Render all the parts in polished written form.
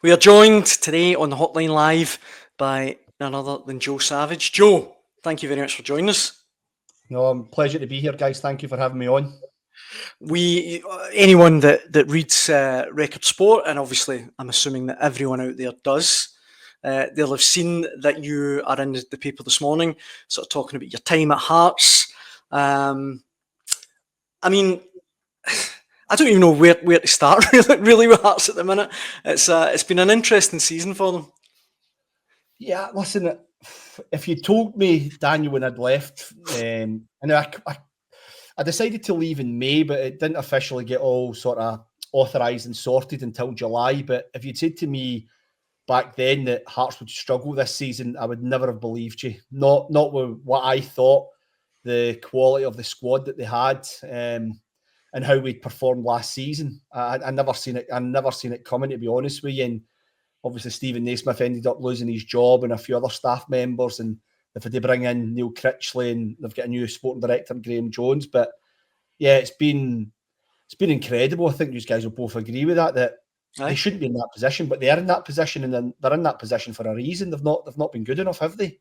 We are joined today on the Hotline Live by none other than Joe Savage. Joe, thank you very much for joining us. No, pleasure to be here, guys. Thank you for having me on. Anyone that reads Record Sport, and obviously I'm assuming that everyone out there does, they'll have seen that you are in the paper this morning, sort of talking about your time at Hearts. I mean, I don't even know where to start really with Hearts at the minute. It's been an interesting season for them. Yeah, listen, if you told me, Daniel, when I'd left, and I decided to leave in May, but it didn't officially get all sort of authorised and sorted until July. But if you'd said to me back then that Hearts would struggle this season, I would never have believed you. Not with what I thought, the quality of the squad that they had, and how we'd performed last season. I never seen it coming, to be honest with you. And obviously Stephen Naismith ended up losing his job and a few other staff members, and they've had to bring in Neil Critchley, and they've got a new sporting director, Graham Jones. But yeah, it's been incredible. I think you guys will both agree with that they shouldn't be in that position, but they are in that position, and then they're in that position for a reason. They've not been good enough, have they?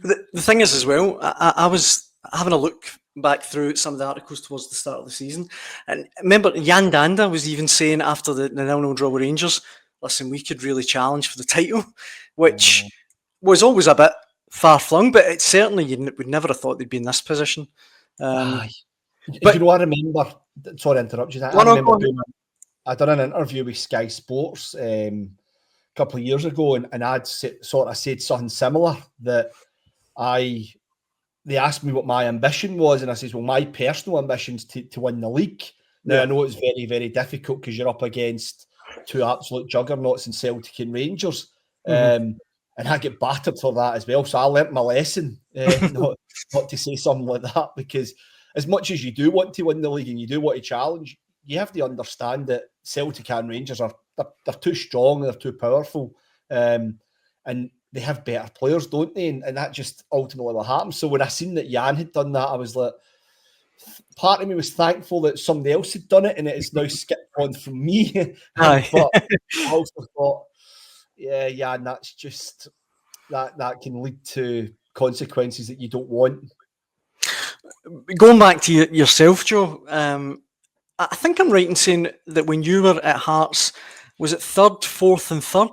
The thing is, as well, I was having a look back through some of the articles towards the start of the season, and remember Jan Danda was even saying after the 0-0 draw with Rangers, listen, we could really challenge for the title, which was always a bit far-flung, but it certainly you would never have thought they'd be in this position. But you know, I remember, sorry to interrupt you, I done an interview with Sky Sports a couple of years ago, and I'd sort of said something similar, that they asked me what my ambition was, and I said, well, my personal ambition's to win the league. Now, I know it's very, very difficult because you're up against two absolute juggernauts in Celtic and Rangers, and I get battered for that as well. So I learnt my lesson, not to say something like that, because as much as you do want to win the league and you do want to challenge, you have to understand that Celtic and Rangers they're too strong, they're too powerful, and they have better players, don't they? And that just ultimately what happened. So when I seen that Jan had done that, I was like, part of me was thankful that somebody else had done it, and it is now skipped on from me. But I also thought, yeah, Jan, that's just that can lead to consequences that you don't want. Going back to yourself, Joe, I think I'm right in saying that when you were at Hearts, was it third, fourth, and third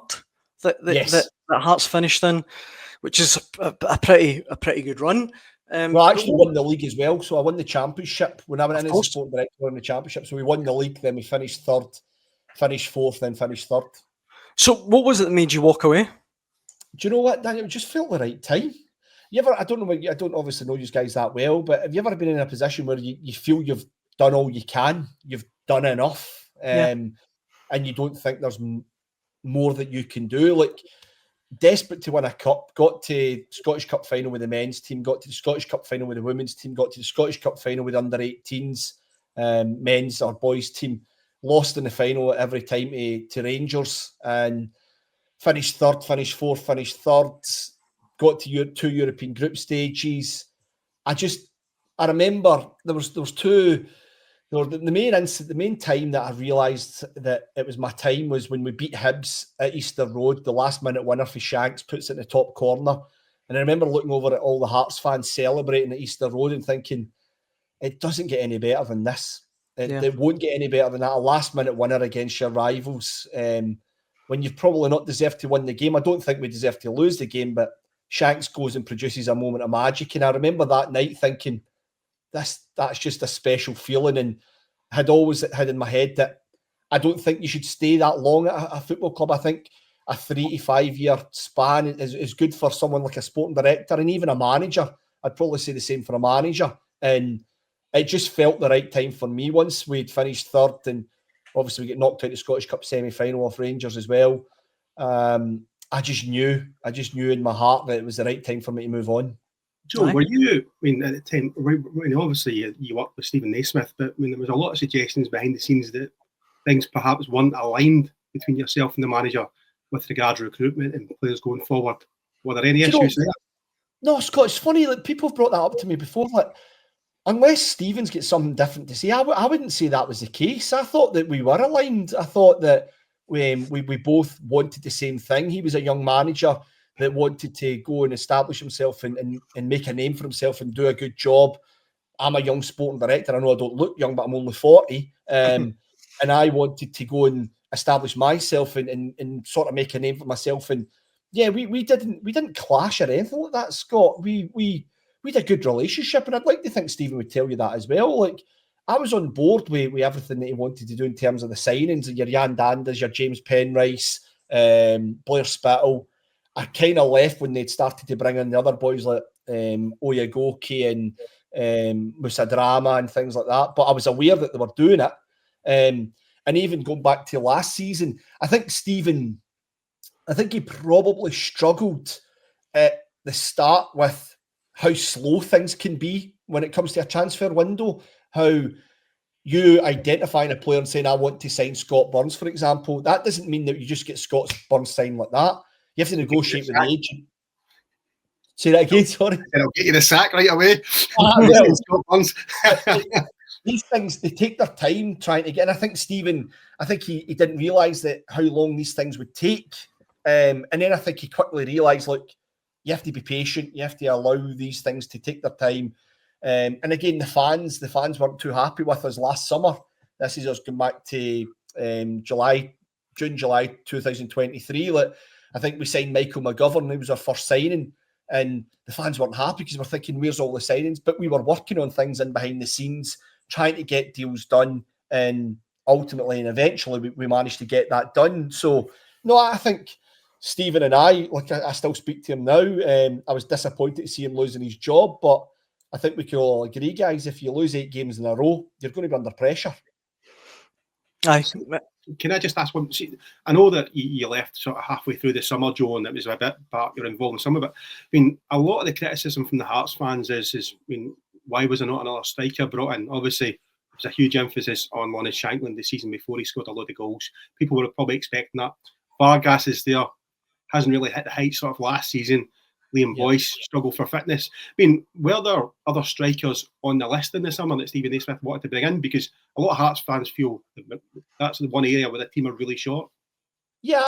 that Hearts finished in, which is a pretty good run. Well, I actually won the league as well, so I won the championship when I went in as sporting director in the championship. So we won the league, then we finished third, finished fourth, then finished third. So what was it that made you walk away? Do you know what, Daniel? It just felt the right time. I don't obviously know you guys that well, but have you ever been in a position where you feel you've done all you can, you've done enough, and you don't think there's more that you can do? Like, desperate to win a cup, got to Scottish Cup final with the men's team, got to the Scottish Cup final with the women's team, got to the Scottish Cup final with under 18s, men's or boys team, lost in the final every time to Rangers, and finished third, finished fourth, finished third, got to two European group stages. I remember there was two. The main time that I realised that it was my time was when we beat Hibs at Easter Road. The last minute winner for Shanks puts it in the top corner. And I remember looking over at all the Hearts fans celebrating at Easter Road and thinking, it doesn't get any better than this. It won't get any better than that. A last minute winner against your rivals, when you've probably not deserved to win the game. I don't think we deserve to lose the game, but Shanks goes and produces a moment of magic. And I remember that night thinking, that's just a special feeling, and had always had in my head that I don't think you should stay that long at a football club. I think a 3 to 5 year span is good for someone like a sporting director and even a manager. I'd probably say the same for a manager. And it just felt the right time for me once we'd finished third, and obviously we get knocked out the Scottish Cup semi-final off Rangers as well. I just knew in my heart that it was the right time for me to move on. Joe, were you, at the time, obviously you worked with Stephen Naismith, but there was a lot of suggestions behind the scenes that things perhaps weren't aligned between yourself and the manager with regard to recruitment and players going forward. Were there any issues there? No, Scott, it's funny, like, people have brought that up to me before. Like, unless Stevens gets something different to say, I wouldn't say that was the case. I thought that we were aligned. I thought that we both wanted the same thing. He was a young manager that wanted to go and establish himself and make a name for himself and do a good job. I'm a young sporting director. I know I don't look young, but I'm only 40. And I wanted to go and establish myself and sort of make a name for myself. And yeah, we didn't clash or anything like that, Scott. We had a good relationship, and I'd like to think Stephen would tell you that as well. Like, I was on board with everything that he wanted to do in terms of the signings, your Jan Dandas, your James Penrice, Blair Spittle. I kind of left when they'd started to bring in the other boys like Oyagoki and Musa Drama and things like that. But I was aware that they were doing it. And even going back to last season, I think Stephen, he probably struggled at the start with how slow things can be when it comes to a transfer window. How you identifying a player and saying, I want to sign Scott Burns, for example, that doesn't mean that you just get Scott Burns signed like that. You have to negotiate with the agent. Say that again, sorry. I'll get you the sack right away. These things, they take their time trying to get. And I think Stephen, he didn't realise that how long these things would take. And then I think he quickly realised, look, you have to be patient. You have to allow these things to take their time. And again, the fans weren't too happy with us last summer. This is us going back to June, July 2023. Like, I think we signed Michael McGovern. He was our first signing. And the fans weren't happy because we're thinking, where's all the signings? But we were working on things in behind the scenes, trying to get deals done. And ultimately and eventually we managed to get that done. So, no, I think Stephen and I still speak to him now. I was disappointed to see him losing his job, but I think we can all agree, guys, if you lose 8 games in a row, you're going to be under pressure. Aye. Can I just ask one? See, I know that you left sort of halfway through the summer, Joe, and it was a bit part you're involved in some of it. I mean, a lot of the criticism from the Hearts fans is why was there not another striker brought in? Obviously, there was a huge emphasis on one of Shankland the season before he scored a load of goals. People were probably expecting that. Vargas is there, hasn't really hit the heights sort of last season. Liam Boyce struggled for fitness. I mean, were there other strikers on the list in the summer that Stephen Naismith wanted to bring in? Because a lot of Hearts fans feel that's the one area where the team are really short. Yeah,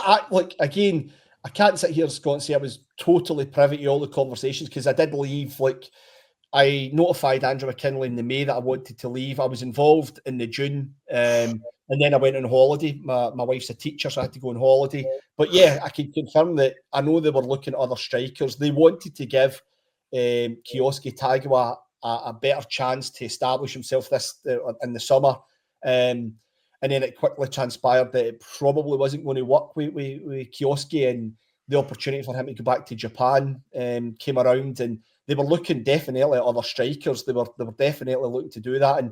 again, I can't sit here, Scott, and say I was totally privy to all the conversations because I did leave. I notified Andrew McKinley in the May that I wanted to leave. I was involved in the June, and then I went on holiday. My wife's a teacher, so I had to go on holiday. But yeah, I can confirm that I know they were looking at other strikers. They wanted to give Kioski Tagawa a better chance to establish himself in the summer. And then it quickly transpired that it probably wasn't going to work with Kioski, and the opportunity for him to go back to Japan came around, and they were looking definitely at other strikers. They were definitely looking to do that. And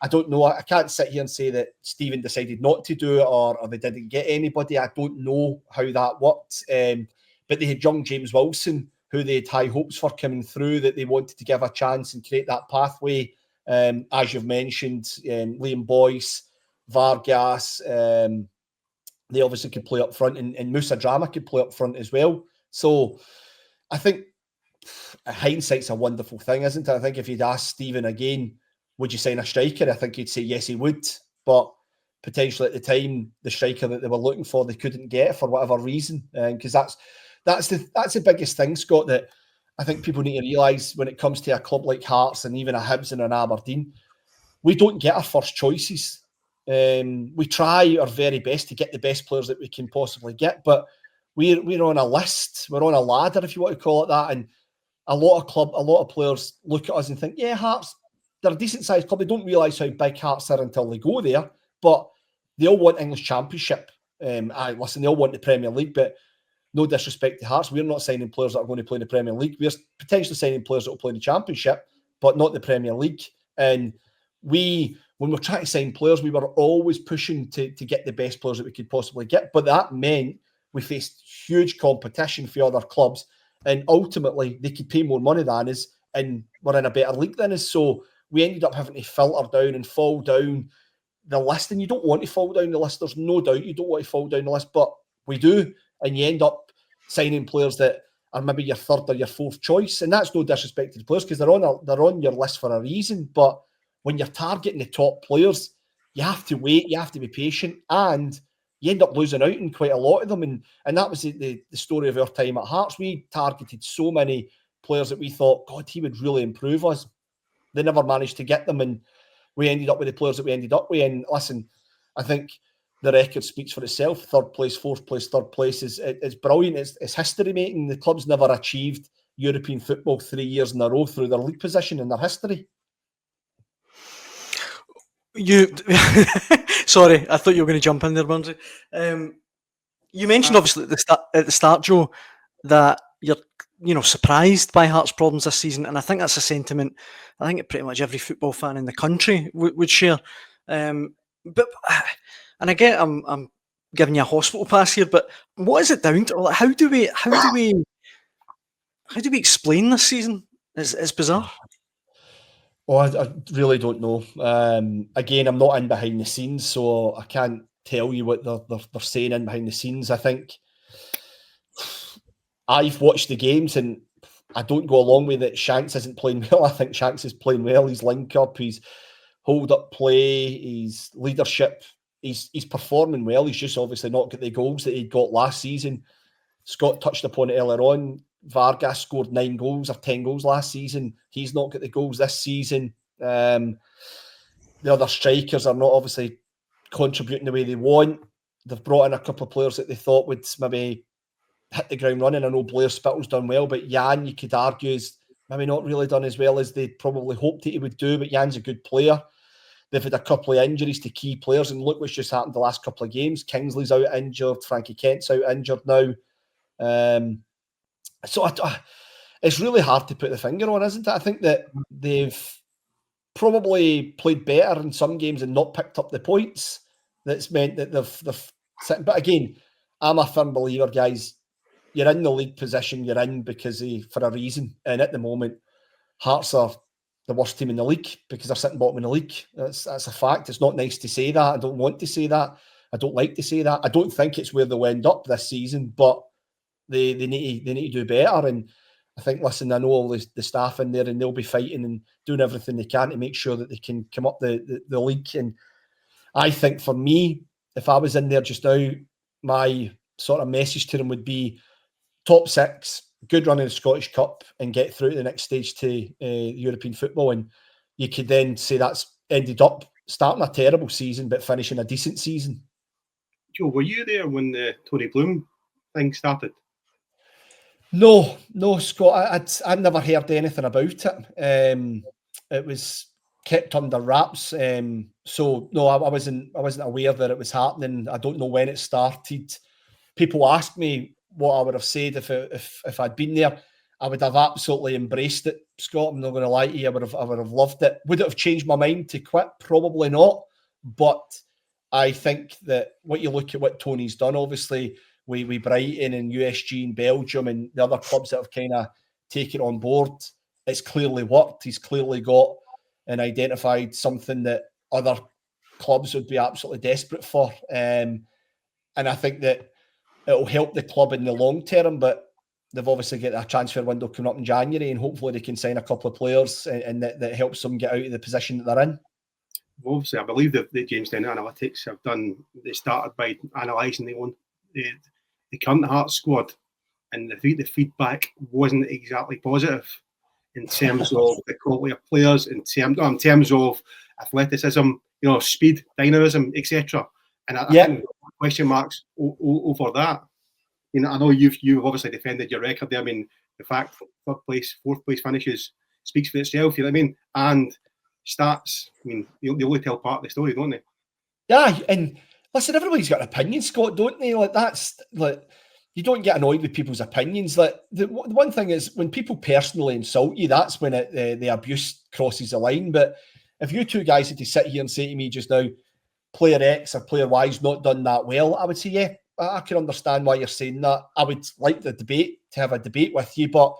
I don't know. I can't sit here and say that Stephen decided not to do it or they didn't get anybody. I don't know how that worked. But they had young James Wilson, who they had high hopes for coming through, that they wanted to give a chance and create that pathway. As you've mentioned, Liam Boyce, Vargas, they obviously could play up front, and Musa Drama could play up front as well. So I think hindsight's a wonderful thing, isn't it? I think if you'd asked Stephen again, would you sign a striker? I think he'd say yes, he would. But potentially at the time, the striker that they were looking for, they couldn't get for whatever reason. Because that's the biggest thing, Scott, that I think people need to realise when it comes to a club like Hearts and even a Hibs and an Aberdeen, we don't get our first choices. We try our very best to get the best players that we can possibly get, but we're on a list, we're on a ladder, if you want to call it that, and a lot of players look at us and think, yeah, Hearts, they're a decent sized club. They don't realise how big Hearts are until they go there, but they all want English Championship. They all want the Premier League, but no disrespect to Hearts, we're not signing players that are going to play in the Premier League. We're potentially signing players that will play in the Championship, but not the Premier League. And when we're trying to sign players, we were always pushing to get the best players that we could possibly get. But that meant we faced huge competition for other clubs, and ultimately they could pay more money than us, and we're in a better league than us. So we ended up having to filter down and fall down the list. And you don't want to fall down the list. There's no doubt you don't want to fall down the list, but we do. And you end up signing players that are maybe your third or your fourth choice. And that's no disrespect to the players because they're on your list for a reason. But when you're targeting the top players, you have to wait, you have to be patient, and you end up losing out in quite a lot of them. And that was the story of our time at Hearts. We targeted so many players that we thought, God, he would really improve us. They never managed to get them, and we ended up with the players that we ended up with. And listen, I think the record speaks for itself. 3rd place, 4th place, 3rd place is brilliant. It's history making. The club's never achieved European football 3 years in a row through their league position in their history. Sorry, I thought you were going to jump in there, Bunzy. You mentioned obviously at the start, Joe, that you're surprised by Hearts' problems this season, and I think that's a sentiment I think pretty much every football fan in the country would share. But and again, I'm giving you a hospital pass here, but what is it down to? Like, how do we explain this season? It's bizarre. Oh, I really don't know. Again, I'm not in behind the scenes, so I can't tell you what they're saying in behind the scenes. I think I've watched the games, and I don't go along with that Shanks isn't playing well. I think Shanks is playing well. His link up, his hold up play, his leadership, he's performing well. He's just obviously not got the goals that he got last season. Scott touched upon it earlier on. Vargas scored 9 goals or 10 goals last season. He's not got the goals this season. The other strikers are not obviously contributing the way they want. They've brought in a couple of players that they thought would maybe hit the ground running. I know Blair Spittle's done well, but Jan, you could argue, is maybe not really done as well as they probably hoped that he would do, but Jan's a good player. They've had a couple of injuries to key players, and look what's just happened the last couple of games. Kingsley's out injured, Frankie Kent's out injured now. So it's really hard to put the finger on, isn't it? I think that they've probably played better in some games and not picked up the points. That's meant that they've sitting. But again, I'm a firm believer, guys. You're in the league position you're in because for a reason. And at the moment, Hearts are the worst team in the league because they're sitting bottom in the league. That's a fact. It's not nice to say that. I don't want to say that. I don't like to say that. I don't think it's where they'll end up this season, but they need to do better. And I think, listen, I know all the staff in there, and they'll be fighting and doing everything they can to make sure that they can come up the league. And I think for me, if I was in there just now, my sort of message to them would be top 6, good run in the Scottish Cup, and get through to the next stage to European football. And you could then say that's ended up starting a terrible season but finishing a decent season. Joe, were you there when the Tony Bloom thing started? No, Scott. I'd never heard anything about it. It was kept under wraps. So no, I wasn't aware that it was happening. I don't know when it started. People ask me what I would have said if I'd been there. I would have absolutely embraced it, Scott. I'm not going to lie to you. I would have loved it. Would it have changed my mind to quit? Probably not. But I think that what you look at what Tony's done, obviously, we Brighton and USG in Belgium and the other clubs that have kind of taken on board, it's clearly worked. He's clearly got and identified something that other clubs would be absolutely desperate for. And I think that it'll help the club in the long term, but they've obviously got a transfer window coming up in January, and hopefully they can sign a couple of players and that helps them get out of the position that they're in. Obviously, I believe that the Jamestown Analytics have done. They started by analysing the current Hearts squad, and I think the feedback wasn't exactly positive in terms of the quality of players, in terms of athleticism, speed, dynamism, etc. And I think question marks over that. I know you've obviously defended your record there. I mean, the fact 3rd place, 4th place finishes speaks for itself. You know what I mean? And stats, I mean, they only tell part of the story, don't they? Yeah, and listen, everybody's got an opinion, Scott, don't they? Like, that's like, you don't get annoyed with people's opinions. Like, the one thing is when people personally insult you, that's when the abuse crosses the line. But if you two guys had to sit here and say to me just now, player X or player Y's not done that well, I would say, yeah, I can understand why you're saying that. I would like to have a debate with you, but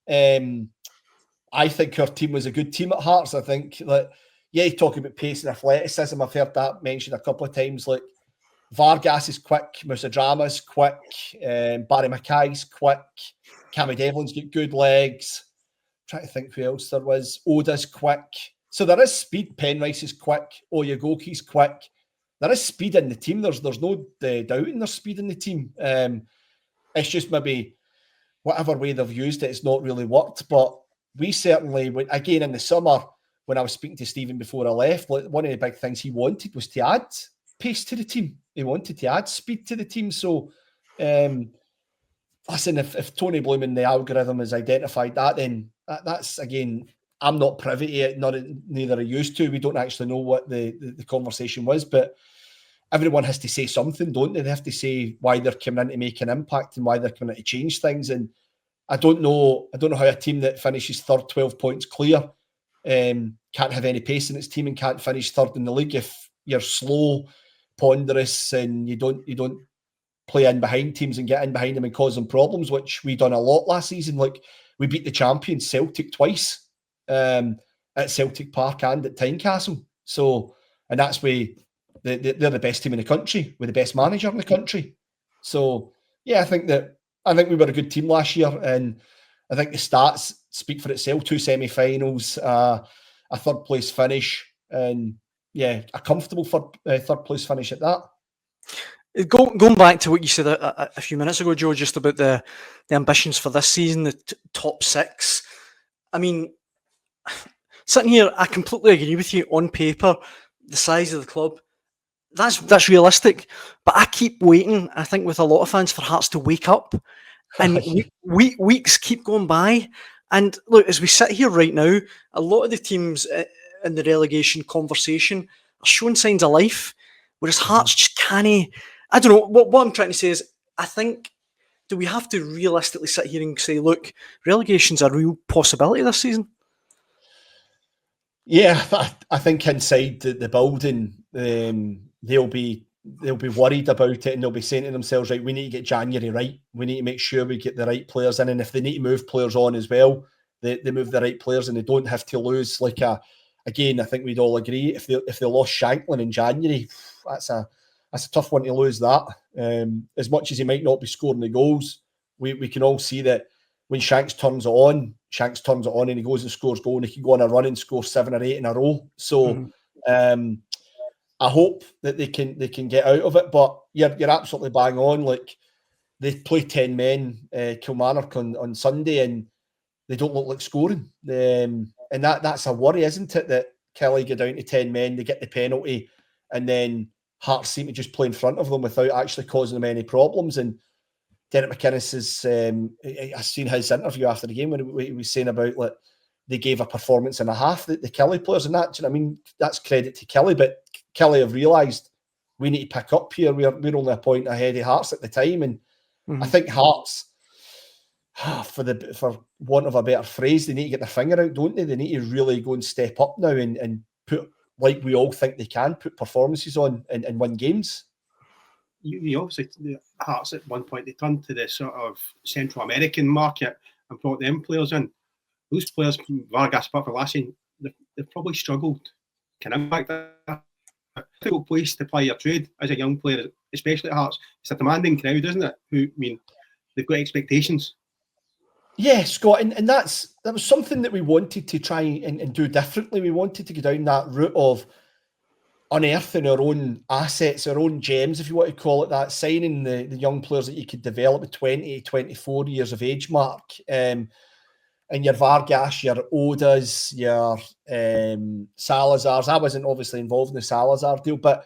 I think our team was a good team at Hearts. I think that, you talk about pace and athleticism. I've heard that mentioned a couple of times. Like, Vargas is quick, Musa Drama's quick, Barry Mackay's quick, Cammy Devlin's got good legs. I'm trying to think who else there was. Oda's quick. So there is speed. Penrice is quick. Oyagoki's quick. there is speed in the team. There's no doubting there's speed in the team. It's just maybe whatever way they've used it, it's not really worked. But we certainly, again in the summer, when I was speaking to Stephen before I left, one of the big things he wanted was to add pace to the team. He wanted to add speed to the team. So, listen, if Tony Bloom in the algorithm has identified that, then that's, again, I'm not privy to it, neither are used to. We don't actually know what the conversation was, but everyone has to say something, don't they? They have to say why they're coming in to make an impact and why they're coming in to change things. And I don't know how a team that finishes third, 12 points clear, can't have any pace in its team and can't finish third in the league if you're slow, ponderous, and you don't play in behind teams and get in behind them and cause them problems, which we done a lot last season. Like, we beat the champions Celtic twice, at Celtic Park and at Tynecastle. So, and that's where they're the best team in the country with the best manager in the country. So, yeah, I think we were a good team last year, and I think the stats speak for itself. 2 semi-finals, a third place finish, and yeah, a comfortable third place finish at that. Going back to what you said a few minutes ago, Joe, just about the ambitions for this season, the top 6. I mean, sitting here, I completely agree with you. On paper, the size of the club, that's realistic. But I keep waiting, I think with a lot of fans, for Hearts to wake up. And weeks keep going by. And look, as we sit here right now, a lot of the teams in the relegation conversation are showing signs of life, whereas Hearts just can't. I don't know. What I'm trying to say is, I think, do we have to realistically sit here and say, look, relegation's a real possibility this season? Yeah, I think inside the building, they'll be worried about it, and they'll be saying to themselves, right, we need to get January right. We need to make sure we get the right players in, and if they need to move players on as well, they move the right players, and they don't have to lose. Again, I think we'd all agree, if they lost Shankland in January, that's a tough one to lose that. As much as he might not be scoring the goals, we can all see that when Shanks turns it on and he goes and scores goal, and he can go on a run and score 7 or 8 in a row. So I hope that they can get out of it. But you're absolutely bang on. Like, they play 10 men, Kilmarnock on Sunday, and they don't look like scoring. And that's a worry, isn't it? That Kelly go down to 10 men, they get the penalty, and then Hearts seem to just play in front of them without actually causing them any problems. And Derek McInnes I've seen his interview after the game when he was saying about, like, they gave a performance and a half, the Kelly players, and that. You know, I mean, that's credit to Kelly, but Kelly have realised we need to pick up here. We're only a point ahead of Hearts at the time, and I think Hearts, for want of a better phrase, they need to get their finger out, don't they? They need to really go and step up now and put, like we all think they can, put performances on and win games. You obviously, the Hearts at one point, they turned to the sort of Central American market and brought them players in. Those players, Vargas, apart from last season, they've probably struggled. Can impact that. A difficult place to play your trade as a young player, especially at Hearts. It's a demanding crowd, isn't it? They've got expectations. Yeah, Scott, and that was something that we wanted to try and do differently. We wanted to go down that route of unearthing our own assets, our own gems, if you want to call it that, signing the young players that you could develop at 20, 24 years of age mark. And your Vargas, your Odas, your Salazars. I wasn't obviously involved in the Salazar deal, but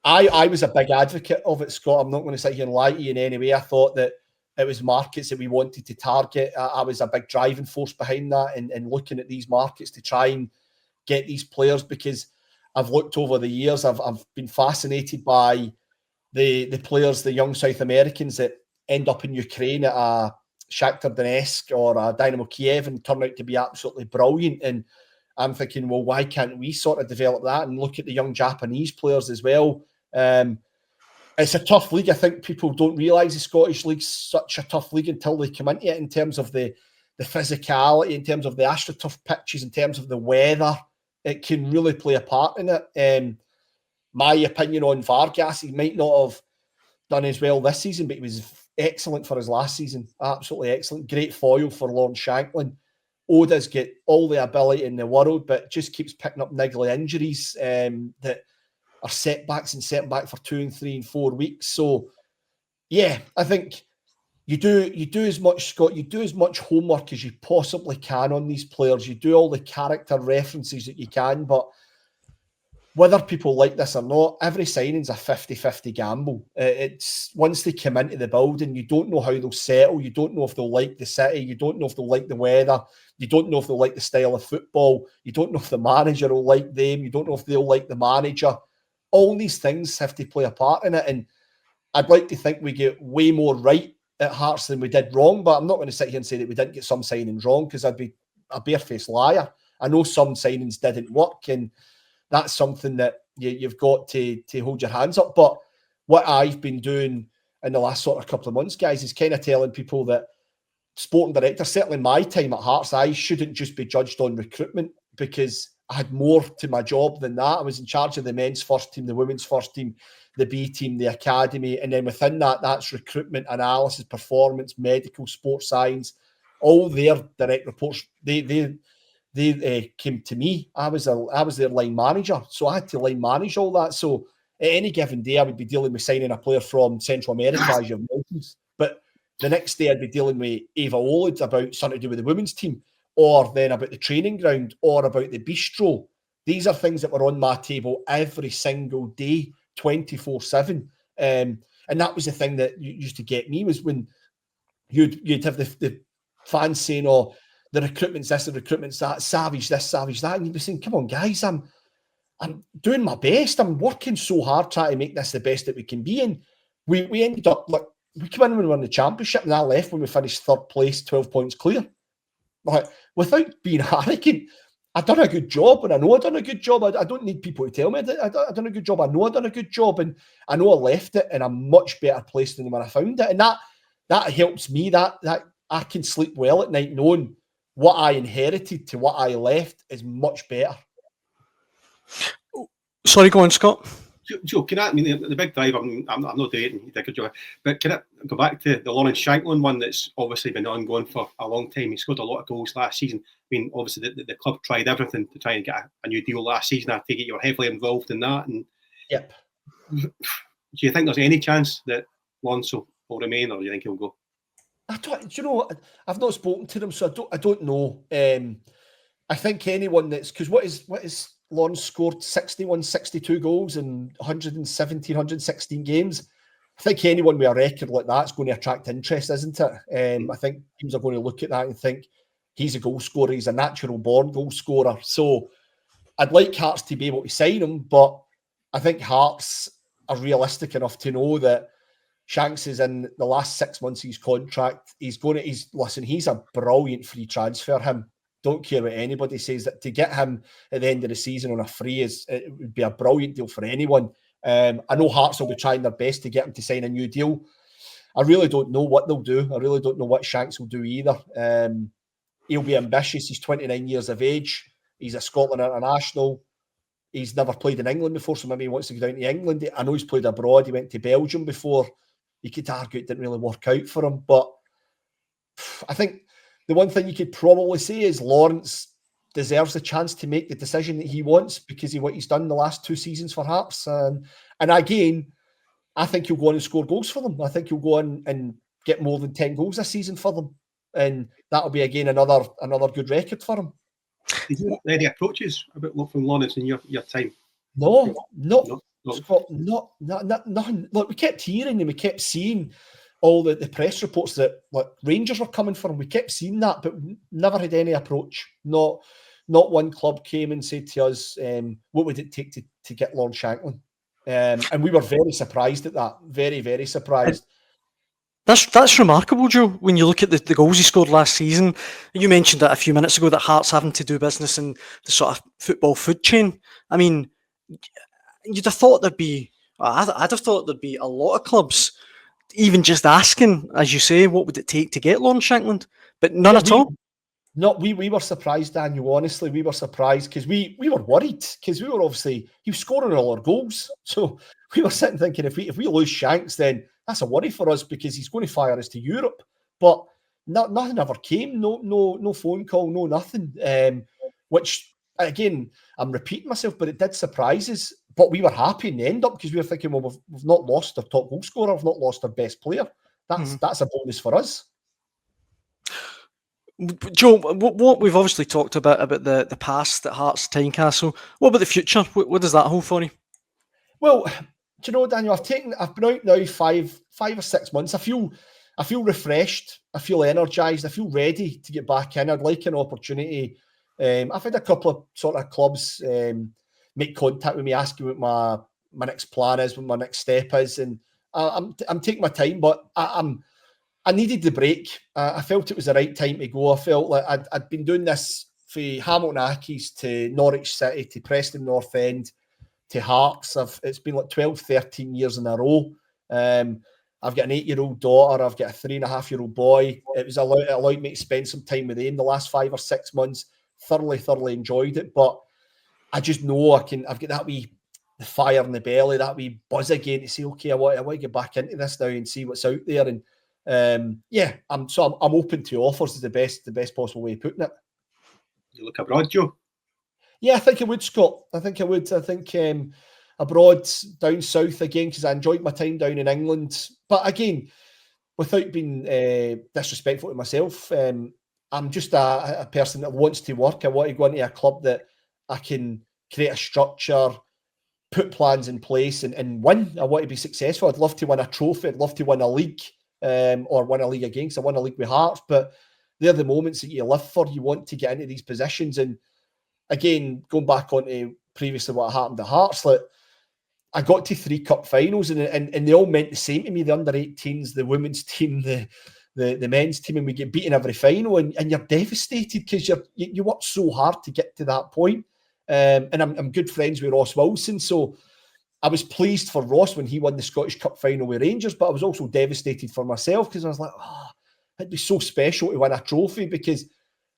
I was a big advocate of it, Scott. I'm not going to sit here and lie to you in any way. I thought that it was markets that we wanted to target. I was a big driving force behind that and looking at these markets to try and get these players, because I've looked over the years. I've been fascinated by the players, the young South Americans that end up in Ukraine at a Shakhtar Donetsk or a Dynamo Kiev and turn out to be absolutely brilliant. And I'm thinking, well, why can't we sort of develop that and look at the young Japanese players as well? It's a tough league. I think people don't realise the Scottish League's such a tough league until they come into it, in terms of the physicality, in terms of the AstroTurf pitches, in terms of the weather. It can really play a part in it. My opinion on Vargas, he might not have done as well this season, but he was excellent for his last season. Absolutely excellent. Great foil for Lawrence Shankland. Oda's get all the ability in the world, but just keeps picking up niggly injuries that are setbacks and setting back for 2 and 3 and 4 weeks. So yeah, I think you do as much, Scott, you do as much homework as you possibly can on these players. You do all the character references that you can, but whether people like this or not, every signing's a 50-50 gamble. It's once they come into the building, you don't know how they'll settle. You don't know if they'll like the city. You don't know if they'll like the weather. You don't know if they'll like the style of football. You don't know if the manager will like them. You don't know if they'll like the manager. All these things have to play a part in it. And I'd like to think we get way more right at Hearts than we did wrong, but I'm not going to sit here and say that we didn't get some signings wrong, because I'd be a barefaced liar. I know some signings didn't work, and that's something that you've got to hold your hands up. But what I've been doing in the last sort of couple of months, guys, is kind of telling people that sporting director, certainly my time at Hearts, I shouldn't just be judged on recruitment, because I had more to my job than that. I was in charge of the men's first team, the women's first team, the B team, the academy, and then within that, that's recruitment, analysis, performance, medical, sports science, all their direct reports. They came to me. I was their line manager, so I had to line manage all that. So at any given day, I would be dealing with signing a player from Central America, as you've noticed. But the next day, I'd be dealing with Eva Olid about something to do with the women's team, or then about the training ground, or about the bistro. These are things that were on my table every single day, 24/7. And that was the thing that used to get me, was when you'd have the fans saying, "Oh, the recruitment's this, the recruitment's that, savage this, savage that," and you'd be saying, "Come on, guys, I'm doing my best. I'm working so hard trying to make this the best that we can be." And we ended up, like, we came in when we won the championship, and I left when we finished third place, 12 points clear. Like, without being arrogant, I've done a good job, and I know I've done a good job. I don't need people to tell me I've done a good job. I know I've done a good job, and I know I left it in a much better place than when I found it. And that helps me, that I can sleep well at night knowing what I inherited to what I left is much better. Sorry, go on, Scott. Joe, can I mean the big drive? I'm not doing it. You did a good job, but can I go back to the Lawrence Shankland one that's obviously been ongoing for a long time? He scored a lot of goals last season. I mean, obviously the club tried everything to try and get a new deal last season. I take it you were heavily involved in that. And yep. Do you think there's any chance that Lawrence will remain, or do you think he'll go? Do you know what? I've not spoken to them, so I don't know. I think anyone that's, because what is Lawrence scored 61, 62 goals in 117, 116 games. I think anyone with a record like that is going to attract interest, isn't it? I think teams are going to look at that and think he's a goal scorer, he's a natural born goal scorer. So I'd like Hearts to be able to sign him, but I think Hearts are realistic enough to know that Shanks is in the last 6 months of his contract. He's a brilliant free transfer, him. Don't care what anybody says. That to get him at the end of the season on a free it would be a brilliant deal for anyone. I know Hearts will be trying their best to get him to sign a new deal. I really don't know what they'll do. I really don't know what Shanks will do either. He'll be ambitious. He's 29 years of age. He's a Scotland international. He's never played in England before, so maybe he wants to go down to England. I know he's played abroad. He went to Belgium before. You could argue it didn't really work out for him, but I think the one thing you could probably say is Lawrence deserves the chance to make the decision that he wants because of what he's done the last 2 seasons for Hearts. And again, I think he'll go on and score goals for them. I think he'll go on and get more than 10 goals this season for them. And that'll be, again, another good record for him. Did you have any approaches about from Lawrence in your time? No. Scott, nothing. Look, we kept hearing and we kept seeing all the press reports that Rangers were coming for him. We kept seeing that, but never had any approach. Not one club came and said to us, what would it take to get Lawrence Shankland? And we were very surprised at that. Very, very surprised. That's remarkable, Joe, when you look at the goals he scored last season. You mentioned that a few minutes ago, that Hearts having to do business in the sort of football food chain. I mean, you'd have thought I'd have thought there'd be a lot of clubs even just asking, as you say, what would it take to get Lawrence Shankland? But none at all. No, we were surprised, Daniel. Honestly, we were surprised because we were worried because we were obviously, he was scoring all our goals. So we were sitting thinking if we lose Shanks, then that's a worry for us because he's going to fire us to Europe. But nothing ever came. No phone call, no nothing. Which again, I'm repeating myself, but it did surprise us but we were happy in the end up because we were thinking, well, we've not lost our top goal scorer, we've not lost our best player. That's a bonus for us. Joe, what we've obviously talked about the past at Hearts, Tynecastle. What about the future? What does that hold for you? Well, do you know, Daniel, I've been out now 5 or 6 months. I feel refreshed. I feel energised. I feel ready to get back in. I'd like an opportunity. I've had a couple of sort of clubs make contact with me, asking what my next plan is, what my next step is, and I'm taking my time. But I needed the break. I felt it was the right time to go. I felt like I'd been doing this for Hamilton Accies to Norwich City to Preston North End to Hearts. It's been like 12, 13 years in a row. I've got an 8-year-old daughter. I've got a 3.5-year-old boy. It allowed me to spend some time with them the last 5 or 6 months. Thoroughly enjoyed it. But I just know I've got that wee the fire in the belly, that wee buzz again to say, okay, I want to get back into this now and see what's out there. And I'm open to offers. Is the best possible way of putting it. You look abroad, Joe? Yeah, I think I would, Scott. I think abroad, down south again, because I enjoyed my time down in England. But again, without being disrespectful to myself, I'm just a person that wants to work. I want to go into a club that I can create a structure, put plans in place and win. I want to be successful. I'd love to win a trophy. I'd love to win a league or win a league again, because I won a league with Hearts. But they're the moments that you live for. You want to get into these positions. And again, going back on to previously what happened to Hearts, like, I got to 3 cup finals and they all meant the same to me. The under-18s, the women's team, the men's team, and we get beaten every final and you're devastated because you worked so hard to get to that point. And I'm good friends with Ross Wilson, so I was pleased for Ross when he won the Scottish Cup final with Rangers, but I was also devastated for myself because I was like, it'd be so special to win a trophy, because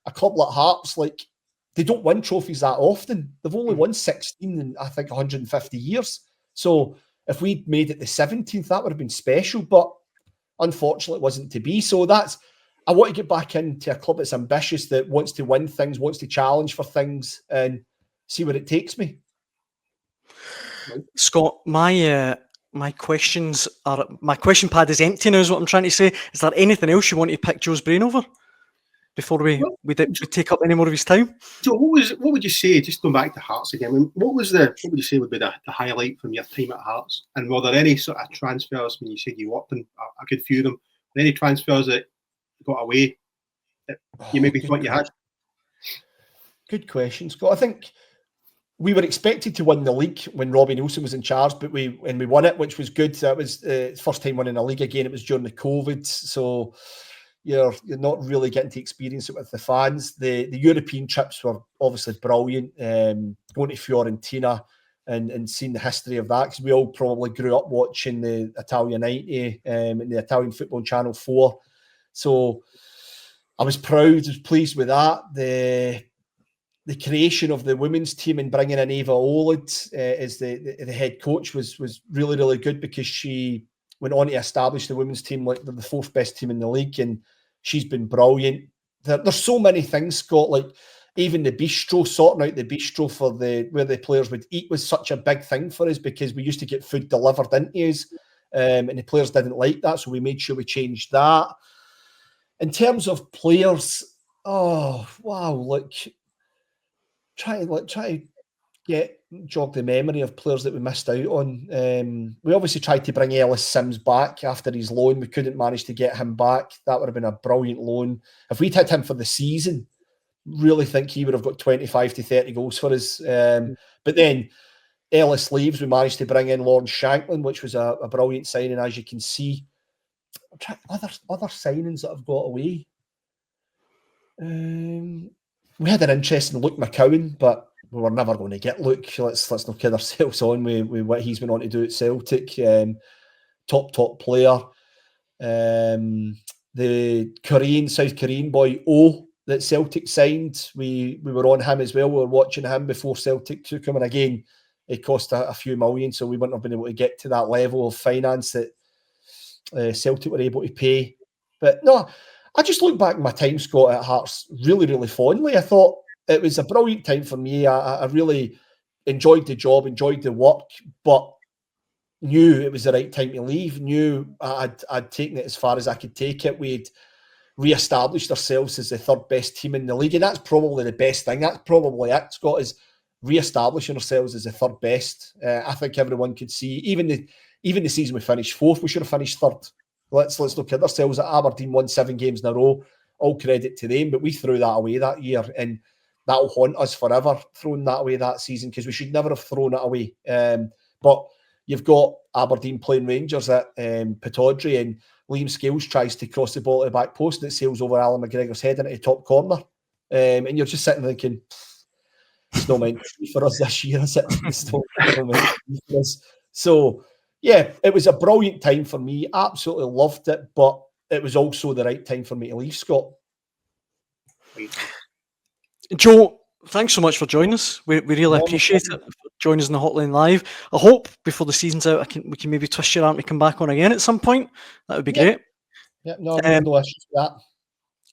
a club like Hearts, like, they don't win trophies that often. They've only won 16 in, I think, 150 years. So if we'd made it the 17th, that would have been special, but unfortunately it wasn't to be. So I want to get back into a club that's ambitious, that wants to win things, wants to challenge for things, and see where it takes me. Scott, my question pad is empty now, is what I'm trying to say. Is there anything else you want to pick Joe's brain over before we take up any more of his time? So what would you say, just going back to Hearts again, what would you say would be the highlight from your time at Hearts? And were there any sort of transfers, when you said you worked in a good few of them, were there any transfers that got away that you maybe thought you had? Good question, Scott. I think we were expected to win the league when Robbie Neilson was in charge, but we won it, which was good. That was the first time winning a league again. It was during the COVID, so you're not really getting to experience it with the fans. The European trips were obviously brilliant. Going to Fiorentina and seeing the history of that, because we all probably grew up watching the Italia 90 and the Italian football on Channel 4. So I was proud, I was pleased with that. The creation of the women's team and bringing in Eva Olid as the head coach was really, really good, because she went on to establish the women's team like the 4th best team in the league, and she's been brilliant. There's so many things, Scott, like even the bistro, sorting out the bistro for where the players would eat was such a big thing for us, because we used to get food delivered into us, and the players didn't like that, so we made sure we changed that. In terms of players, oh wow, like try to jog the memory of players that we missed out on. We obviously tried to bring Ellis Sims back after his loan. We couldn't manage to get him back. That would have been a brilliant loan. If we'd had him for the season, really think he would have got 25 to 30 goals for us. But then Ellis leaves. We managed to bring in Lawrence Shankland, which was a brilliant signing, as you can see. Other signings that have got away. We had an interest in Luke McCowan, but we were never going to get Luke. Let's not kid ourselves on with what he's been on to do at Celtic. Top player. The South Korean boy O that Celtic signed, we were on him as well. We were watching him before Celtic took him, and again, it cost a few million, so we wouldn't have been able to get to that level of finance that Celtic were able to pay. But no, I just look back at my time, Scott, at Hearts really, really fondly. I thought it was a brilliant time for me. I really enjoyed the job, enjoyed the work, but knew it was the right time to leave, knew I'd taken it as far as I could take it. We'd re-established ourselves as the third best team in the league, and that's probably the best thing. That's probably it, Scott, is re-establishing ourselves as the third best. I think everyone could see, even the season we finished fourth, we should have finished third. Let's look at ourselves. At Aberdeen won 7 games in a row. All credit to them, but we threw that away that year, and that'll haunt us forever, throwing that away that season, because we should never have thrown it away. But you've got Aberdeen playing Rangers at Pittodrie, and Liam Scales tries to cross the ball to the back post, and it sails over Alan McGregor's head into the top corner. And you're just sitting thinking, it's not meant to be for us this year, is it? It's not meant to be for us. So, yeah, it was a brilliant time for me. Absolutely loved it, but it was also the right time for me to leave, Scott. Joe, thanks so much for joining us. We really appreciate it. Join us on the Hotline Live. I hope before the season's out, we can maybe twist your arm to come back on again at some point. That would be great. Yeah, no issues with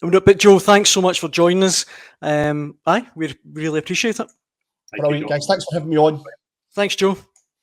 that. But Joe, thanks so much for joining us. We really appreciate it. Brilliant, guys. Thanks for having me on. Thanks, Joe.